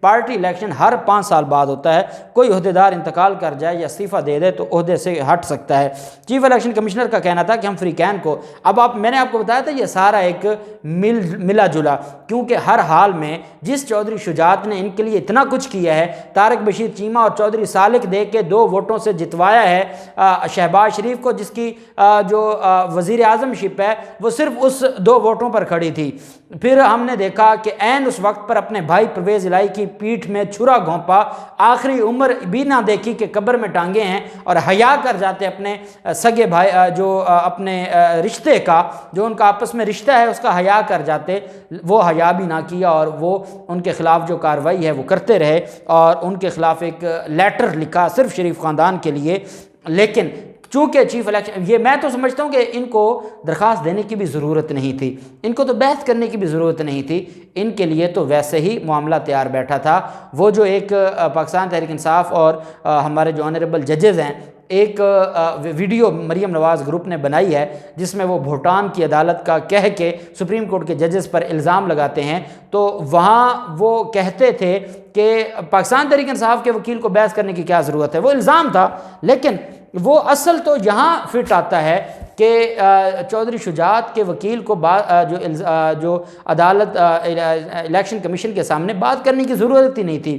Party election ہر 5 سال بعد ہوتا ہے، کوئی عہدیدار انتقال کر جائے یا استعفیٰ دے دے تو عہدے سے ہٹ سکتا ہے۔ چیف الیکشن کمشنر کا کہنا تھا کہ ہم فری کین کو میں نے آپ کو بتایا تھا یہ سارا ایک ملا جلا، کیونکہ ہر حال میں جس چودھری شجاعت نے ان کے لیے اتنا کچھ کیا ہے، طارق بشیر چیمہ اور چودھری سالک دے کے 2 ووٹوں سے جتوایا ہے شہباز شریف کو، جس کی جو وزیر اعظم شپ ہے وہ صرف اس 2 ووٹوں پر کھڑی تھی۔ پھر ہم نے دیکھا کہ عین اس وقت پر اپنے بھائی پرویز الہی کی پیٹھ میں چھرا گھونپا، آخری عمر بھی نہ دیکھی کہ قبر میں ٹانگے ہیں، اور حیا کر جاتے اپنے سگے بھائی جو اپنے رشتے کا، جو ان کا آپس میں رشتہ ہے اس کا حیا کر جاتے، وہ حیا بھی نہ کیا، اور وہ ان کے خلاف جو کارروائی ہے وہ کرتے رہے، اور ان کے خلاف ایک لیٹر لکھا صرف شریف خاندان کے لیے۔ لیکن چونکہ چیف الیکشن، یہ میں تو سمجھتا ہوں کہ ان کو درخواست دینے کی بھی ضرورت نہیں تھی، ان کو تو بحث کرنے کی بھی ضرورت نہیں تھی، ان کے لیے تو ویسے ہی معاملہ تیار بیٹھا تھا۔ وہ جو ایک پاکستان تحریک انصاف اور ہمارے جو آنریبل ججز ہیں، ایک ویڈیو مریم نواز گروپ نے بنائی ہے جس میں وہ بھوٹان کی عدالت کا کہہ کے سپریم کورٹ کے ججز پر الزام لگاتے ہیں، تو وہاں وہ کہتے تھے کہ پاکستان تحریک انصاف کے وکیل کو بحث کرنے کی کیا ضرورت ہے، وہ الزام تھا، لیکن وہ اصل تو یہاں فٹ آتا ہے کہ چودھری شجاعت کے وکیل کو جو عدالت الیکشن کمیشن کے سامنے بات کرنے کی ضرورت ہی نہیں تھی۔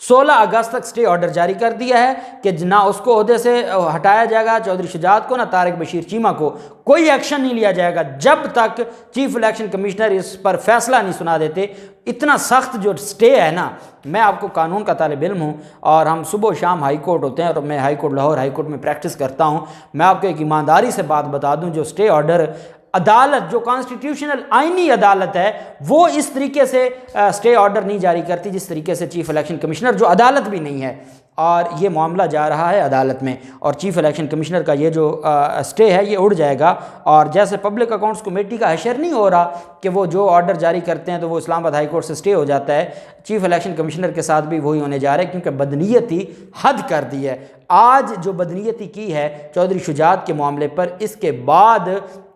16 اگست تک سٹے آرڈر جاری کر دیا ہے کہ نہ اس کو عہدے سے ہٹایا جائے گا چودھری شجاعت کو، نہ طارق بشیر چیمہ کو، کوئی ایکشن نہیں لیا جائے گا جب تک چیف الیکشن کمشنر اس پر فیصلہ نہیں سنا دیتے۔ اتنا سخت جو سٹے ہے نا، میں آپ کو قانون کا طالب علم ہوں اور ہم صبح و شام ہائی کورٹ ہوتے ہیں، اور میں high court Lahore high court میں پریکٹس کرتا ہوں، میں آپ کو ایک ایمانداری سے بات بتا دوں، جو سٹے آرڈر عدالت جو کانسٹیٹیوشنل آئینی عدالت ہے وہ اس طریقے سے سٹے آرڈر نہیں جاری کرتی جس طریقے سے چیف الیکشن کمشنر، جو عدالت بھی نہیں ہے، اور یہ معاملہ جا رہا ہے عدالت میں، اور چیف الیکشن کمشنر کا یہ جو سٹے ہے یہ اڑ جائے گا۔ اور جیسے پبلک اکاؤنٹس کمیٹی کا حشر نہیں ہو رہا کہ وہ جو آرڈر جاری کرتے ہیں تو وہ اسلام آباد ہائی کورٹ سے سٹے ہو جاتا ہے، چیف الیکشن کمشنر کے ساتھ بھی وہی ہونے جا رہا ہے، کیونکہ بدنیتی حد کر دی ہے۔ آج جو بدنیتی کی ہے چودھری شجاعت کے معاملے پر، اس کے بعد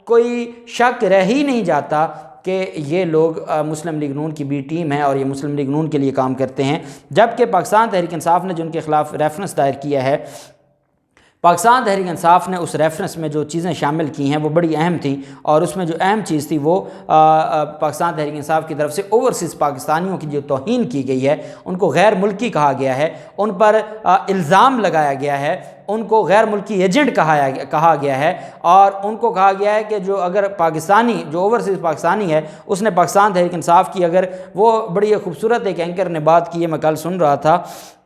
کوئی شک رہ ہی نہیں جاتا کہ یہ لوگ مسلم لیگ نون کی بی ٹیم ہے اور یہ مسلم لیگ نون کے لیے کام کرتے ہیں، جبکہ پاکستان تحریک انصاف نے جو ان کے خلاف ریفرنس دائر کیا ہے، پاکستان تحریک انصاف نے اس ریفرنس میں جو چیزیں شامل کی ہیں وہ بڑی اہم تھیں، اور اس میں جو اہم چیز تھی وہ پاکستان تحریک انصاف کی طرف سے اوورسیز پاکستانیوں کی جو توہین کی گئی ہے، ان کو غیر ملکی کہا گیا ہے، ان پر الزام لگایا گیا ہے، ان کو غیر ملکی ایجنٹ کہا گیا ہے، اور ان کو کہا گیا ہے کہ جو اگر پاکستانی جو اوورسیز پاکستانی ہے اس نے پاکستان تحریک انصاف کی، اگر وہ بڑی خوبصورت ایک اینکر نے بات کی ہے، میں کل سن رہا تھا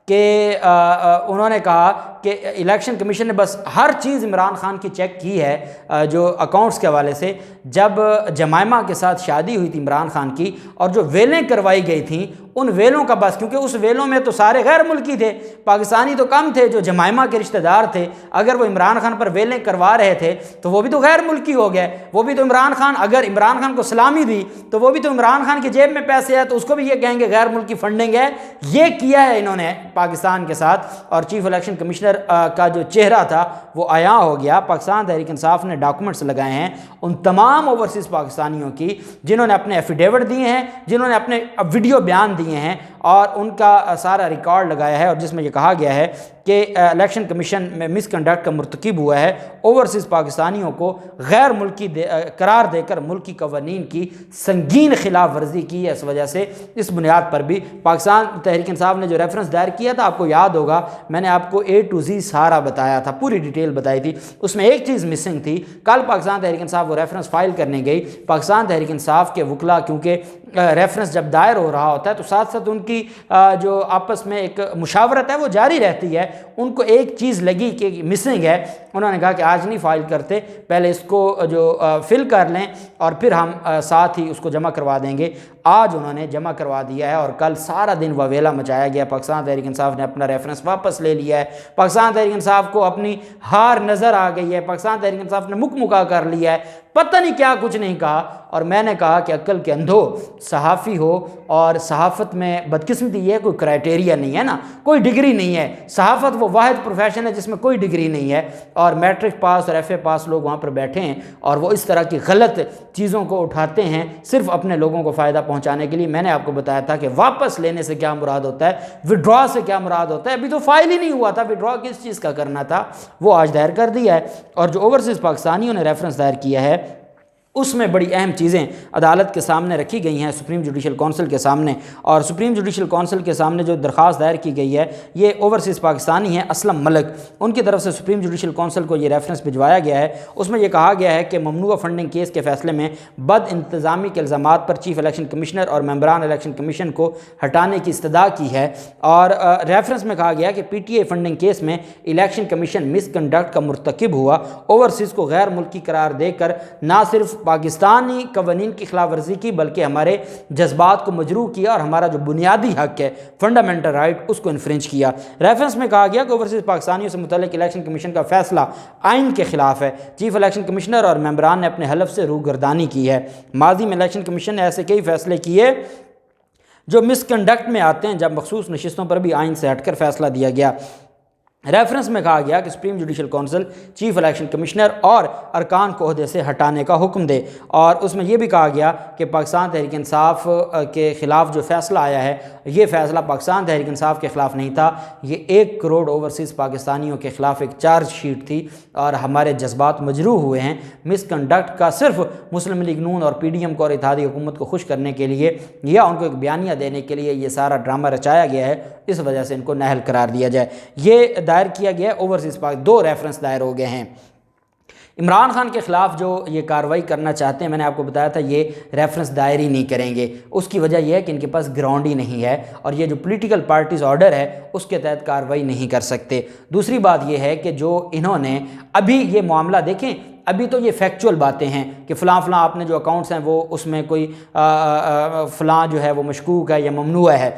کہ انہوں نے کہا کہ الیکشن کمیشن نے بس ہر چیز عمران خان کی چیک کی ہے جو اکاؤنٹس کے حوالے سے، جب جمائمہ کے ساتھ شادی ہوئی تھی عمران خان کی اور جو ویلیں کروائی گئی تھیں ان ویلوں کا بس، کیونکہ اس ویلوں میں تو سارے غیر ملکی تھے، پاکستانی تو کم تھے، جو جمائمہ کے رشتہ دار تھے، اگر وہ عمران خان پر ویلیں کروا رہے تھے تو وہ بھی تو غیر ملکی ہو گئے، وہ بھی تو عمران خان، اگر عمران خان کو سلامی دی تو وہ بھی تو عمران خان کی جیب میں پیسے ہے، تو اس کو بھی یہ کہیں گے غیر ملکی فنڈنگ ہے۔ یہ کیا ہے انہوں نے پاکستان کے ساتھ، اور چیف الیکشن کمشنر کا جو چہرہ تھا وہ عیاں ہو گیا۔ پاکستان تحریک انصاف نے ڈاکومنٹس لگائے ہیں ان تمام اوورسیز پاکستانیوں کی جنہوں نے اپنے ایفیڈیوٹ دیے ہیں، جنہوں نے اپنے ویڈیو بیان دیے ہیں، اور ان کا سارا ریکارڈ لگایا ہے، اور جس میں یہ کہا گیا ہے کہ الیکشن کمیشن میں مس کنڈکٹ کا مرتکب ہوا ہے، اوورسیز پاکستانیوں کو غیر ملکی قرار دے کر ملکی قوانین کی سنگین خلاف ورزی کی ہے۔ اس وجہ سے اس بنیاد پر بھی پاکستان تحریک انصاف نے جو ریفرنس دائر کیا تھا، آپ کو یاد ہوگا میں نے آپ کو A to Z سارا بتایا تھا، پوری ڈیٹیل بتائی تھی، اس میں ایک چیز مسنگ تھی۔ کل پاکستان تحریک انصاف وہ ریفرنس فائل کرنے گئی، پاکستان تحریک انصاف کے وکلا کیونکہ ریفرنس جب دائر ہو رہا ہوتا ہے تو ساتھ ساتھ ان کی جو آپس میں ایک مشاورت ہے وہ جاری رہتی ہے، ان کو ایک چیز لگی کہ مسنگ ہے، انہوں نے کہا کہ آج نہیں فائل کرتے، پہلے اس کو جو فل کر لیں اور پھر ہم ساتھ ہی اس کو جمع کروا دیں گے۔ آج انہوں نے جمع کروا دیا ہے، اور کل سارا دن وویلا مچایا گیا، پاکستان تحریک انصاف نے اپنا ریفرنس واپس لے لیا ہے، پاکستان تحریک انصاف کو اپنی ہار نظر آ گئی ہے، پاکستان تحریک انصاف نے مکا کر لیا ہے، پتہ نہیں کیا کچھ نہیں کہا، اور میں نے کہا کہ عقل کے اندھو، صحافی ہو اور صحافت میں بدقسمتی یہ کوئی کرائٹیریا نہیں ہے نا، کوئی ڈگری نہیں ہے، صحافت وہ واحد پروفیشن ہے جس میں کوئی ڈگری نہیں ہے، اور میٹرک پاس اور ایف اے پاس لوگ وہاں پر بیٹھے ہیں اور وہ اس طرح کی غلط چیزوں کو اٹھاتے ہیں صرف اپنے لوگوں کو فائدہ پہنچانے کے لیے۔ میں نے آپ کو بتایا تھا کہ واپس لینے سے کیا مراد ہوتا ہے، وڈرا سے کیا مراد ہوتا ہے، ابھی تو فائل ہی نہیں ہوا تھا، وڈرا کس چیز کا کرنا تھا، وہ آج دائر کر دیا ہے۔ اور جو اوورسیز پاکستانیوں نے ریفرنس دائر کیا ہے اس میں بڑی اہم چیزیں عدالت کے سامنے رکھی گئی ہیں، سپریم جوڈیشل کونسل کے سامنے، اور سپریم جوڈیشل کونسل کے سامنے جو درخواست دائر کی گئی ہے یہ اوورسیز پاکستانی ہیں اسلم ملک، ان کی طرف سے سپریم جوڈیشل کونسل کو یہ ریفرنس بھجوایا گیا ہے۔ اس میں یہ کہا گیا ہے کہ ممنوعہ فنڈنگ کیس کے فیصلے میں بد انتظامی کے الزامات پر چیف الیکشن کمشنر اور ممبران الیکشن کمیشن کو ہٹانے کی استدعا کی ہے، اور ریفرنس میں کہا گیا کہ P T a funding case میں الیکشن کمیشن مس کنڈکٹ کا مرتکب ہوا، اوورسیز کو غیر ملکی قرار دے کر نہ صرف پاکستانی قوانین کی خلاف ورزی کی بلکہ ہمارے جذبات کو مجروح کیا اور ہمارا جو بنیادی حق ہے فنڈامنٹل رائٹ اس کو انفرنج کیا۔ ریفرنس میں کہا گیا کہ اوورسیز پاکستانیوں سے متعلق الیکشن کمیشن کا فیصلہ آئین کے خلاف ہے، چیف الیکشن کمشنر اور ممبران نے اپنے حلف سے روگردانی کی ہے۔ ماضی میں الیکشن کمیشن نے ایسے کئی فیصلے کیے جو مس کنڈکٹ میں آتے ہیں جب مخصوص نشستوں پر بھی آئین سے ہٹ کر فیصلہ دیا گیا۔ ریفرنس میں کہا گیا کہ supreme judicial council chief election commissioner اور ارکان کو عہدے سے ہٹانے کا حکم دے، اور اس میں یہ بھی کہا گیا کہ پاکستان تحریک انصاف کے خلاف جو فیصلہ آیا ہے یہ فیصلہ پاکستان تحریک انصاف کے خلاف نہیں تھا، یہ 1 کروڑ اوورسیز پاکستانیوں کے خلاف ایک چارج شیٹ تھی اور ہمارے جذبات مجروح ہوئے ہیں۔ مس کنڈکٹ کا صرف مسلم لیگ نون اور پی ڈی ایم کو اور اتحادی حکومت کو خوش کرنے کے لیے یا ان کو ایک بیانیہ دینے کے لیے یہ سارا ڈرامہ رچایا گیا ہے، اس وجہ سے ان کو نااہل قرار دیا جائے۔ یہ دائر کیا گیا ہے اوورسیز پاک، 2 ریفرنس دائر ہو گئے ہیں۔ عمران خان کے خلاف جو یہ کارروائی کرنا چاہتے ہیں، میں نے آپ کو بتایا تھا یہ ریفرنس دائر ہی نہیں کریں گے، اس کی وجہ یہ ہے کہ ان کے پاس گراؤنڈ ہی نہیں ہے اور یہ جو پولیٹیکل پارٹیز آرڈر ہے اس کے تحت کارروائی نہیں کر سکتے۔ دوسری بات یہ ہے کہ جو انہوں نے ابھی یہ معاملہ دیکھیں، ابھی تو یہ فیکچول باتیں ہیں کہ فلاں آپ نے جو اکاؤنٹس ہیں وہ اس میں کوئی فلاں جو ہے وہ مشکوک ہے یا ممنوع ہے،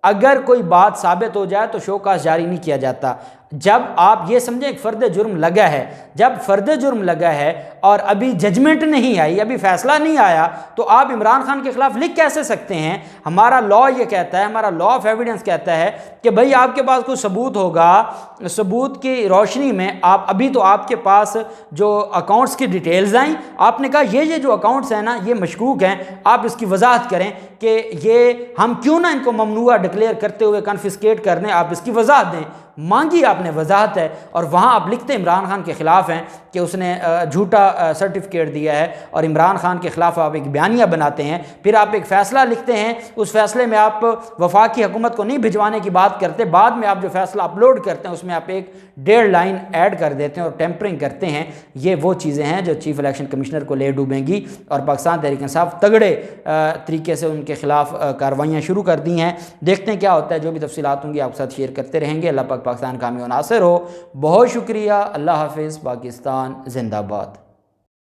اگر کوئی بات ثابت ہو جائے تو شو کاز جاری نہیں کیا جاتا۔ جب آپ یہ سمجھیں ایک فرد جرم لگا ہے، جب فرد جرم لگا ہے اور ابھی ججمنٹ نہیں آئی، ابھی فیصلہ نہیں آیا، تو آپ عمران خان کے خلاف لکھ کیسے سکتے ہیں؟ ہمارا لا یہ کہتا ہے، ہمارا لا آف ایویڈنس کہتا ہے کہ بھئی آپ کے پاس کوئی ثبوت ہوگا، ثبوت کی روشنی میں آپ ابھی تو آپ کے پاس جو اکاؤنٹس کی ڈیٹیلز آئیں، آپ نے کہا یہ جو اکاؤنٹس ہیں نا یہ مشکوک ہیں، آپ اس کی وضاحت کریں کہ یہ ہم کیوں نہ ان کو ممنوعہ ڈکلیئر کرتے ہوئے کنفسکیٹ کر دیں، آپ اس کی وضاحت دیں۔ مانگی آپ نے وضاحت ہے، اور وہاں آپ لکھتے عمران خان کے خلاف ہیں کہ اس نے جھوٹا سرٹیفکیٹ دیا ہے، اور عمران خان کے خلاف آپ ایک بیانیہ بناتے ہیں، پھر آپ ایک فیصلہ لکھتے ہیں، اس فیصلے میں آپ وفاقی حکومت کو نہیں بھجوانے کی بات کرتے، بعد میں آپ جو فیصلہ اپلوڈ کرتے ہیں اس میں آپ ایک 1.5 لائن ایڈ کر دیتے ہیں اور ٹیمپرنگ کرتے ہیں۔ یہ وہ چیزیں ہیں جو چیف الیکشن کمشنر کو لے ڈوبیں گی، اور پاکستان تحریک انصاف تگڑے طریقے سے ان کے خلاف کارروائیاں شروع کر دی ہیں۔ دیکھتے ہیں کیا ہوتا ہے، جو بھی تفصیلات ہوں گی آپ کے ساتھ شیئر کرتے رہیں گے۔ اللہ پاک پاکستان کامیاب و ناصر ہو۔ بہت شکریہ، اللہ حافظ، پاکستان زندہ باد۔